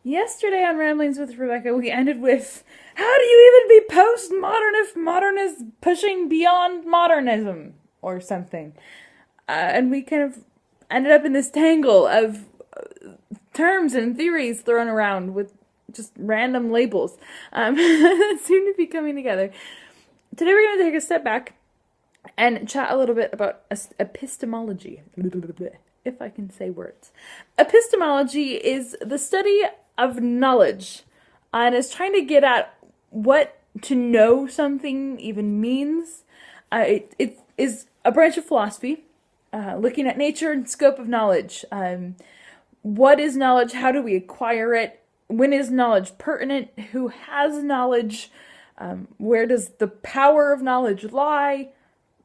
Yesterday on Ramblings with Rebecca, we ended with, how do you even be postmodern if modern is pushing beyond modernism or something? And we kind of ended up in this tangle of terms and theories thrown around with just random labels that seem to be coming together. Today we're going to take a step back and chat a little bit about epistemology, if I can say words. Epistemology is the study of knowledge, and is trying to get at what to know something even means. It is a branch of philosophy, looking at nature and scope of knowledge. What is knowledge? How do we acquire it? When is knowledge pertinent? Who has knowledge? Where does the power of knowledge lie?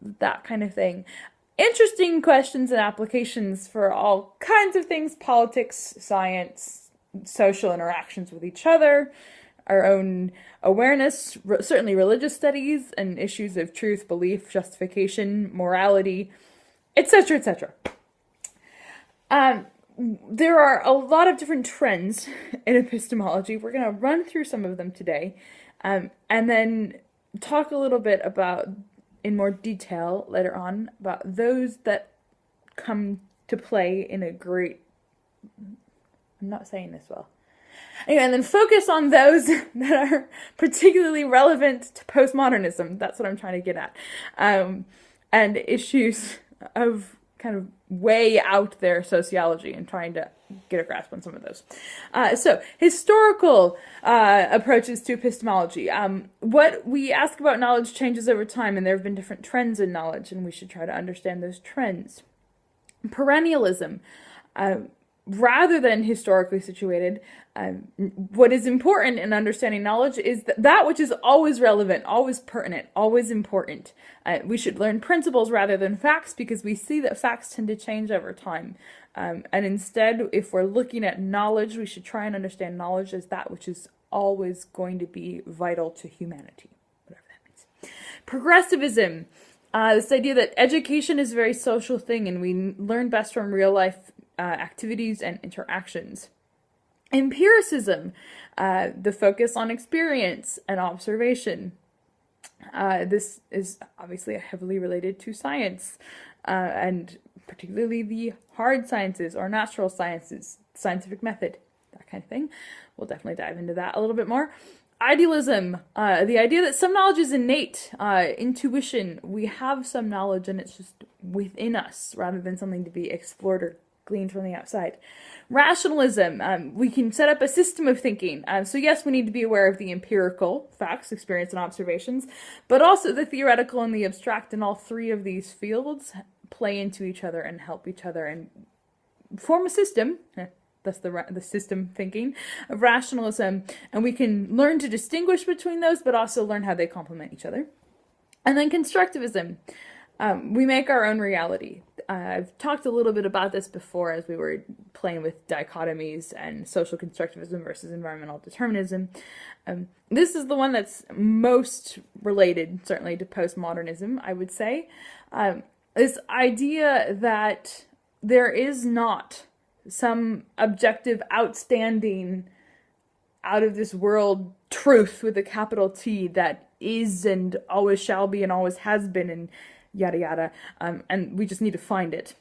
That kind of thing. Interesting questions and applications for all kinds of things: politics, science, social interactions with each other, our own awareness, certainly religious studies, and issues of truth, belief, justification, morality, etc., etc. There are a lot of different trends in epistemology. We're going to run through some of them today, and then talk a little bit about, in more detail later on, about those that come to play in a great... I'm not saying this well. Anyway, and then focus on those that are particularly relevant to postmodernism. That's what I'm trying to get at. And issues of kind of way out there sociology, and trying to get a grasp on some of those. So, historical approaches to epistemology. What we ask about knowledge changes over time, and there have been different trends in knowledge, and we should try to understand those trends. Perennialism. Rather than historically situated, what is important in understanding knowledge is that which is always relevant, always pertinent, always important. We should learn principles rather than facts, because we see that facts tend to change over time. And instead, if we're looking at knowledge, we should try and understand knowledge as that which is always going to be vital to humanity, whatever that means. Progressivism. This idea that education is a very social thing, and we learn best from real life activities and interactions. Empiricism, the focus on experience and observation. This is obviously heavily related to science, and particularly the hard sciences or natural sciences, scientific method, that kind of thing. We'll definitely dive into that a little bit more. Idealism, the idea that some knowledge is innate, intuition. We have some knowledge and it's just within us rather than something to be explored or gleaned from the outside. Rationalism, we can set up a system of thinking. So yes, we need to be aware of the empirical facts, experience, and observations, but also the theoretical and the abstract, and all three of these fields play into each other and help each other and form a system. That's the system thinking of rationalism, and we can learn to distinguish between those, but also learn how they complement each other. And then constructivism. We make our own reality. I've talked a little bit about this before as we were playing with dichotomies and social constructivism versus environmental determinism. This is the one that's most related, certainly, to postmodernism, I would say. This idea that there is not some objective, outstanding, out of this world truth with a capital T that is and always shall be and always has been and yada yada, and we just need to find it.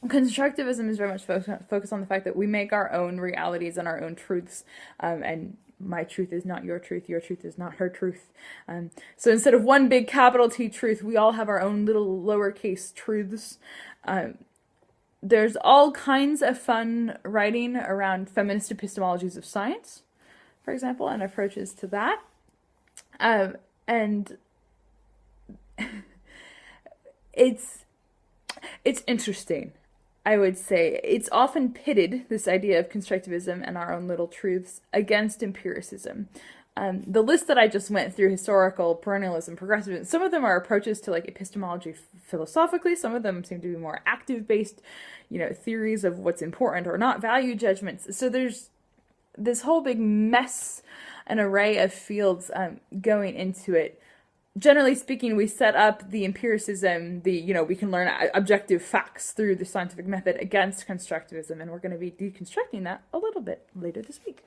Constructivism is very much focused on the fact that we make our own realities and our own truths, and my truth is not your truth is not her truth. So instead of one big capital T truth, we all have our own little lowercase truths. There's all kinds of fun writing around feminist epistemologies of science, for example, and approaches to that. And it's interesting, I would say. It's often pitted, this idea of constructivism and our own little truths, against empiricism. The list that I just went through, historical, perennialism, progressivism, some of them are approaches to like epistemology philosophically, some of them seem to be more active-based, theories of what's important or not, value judgments. So there's this whole big mess, an array of fields going into it. Generally speaking, we set up the empiricism, we can learn objective facts through the scientific method against constructivism, and we're going to be deconstructing that a little bit later this week.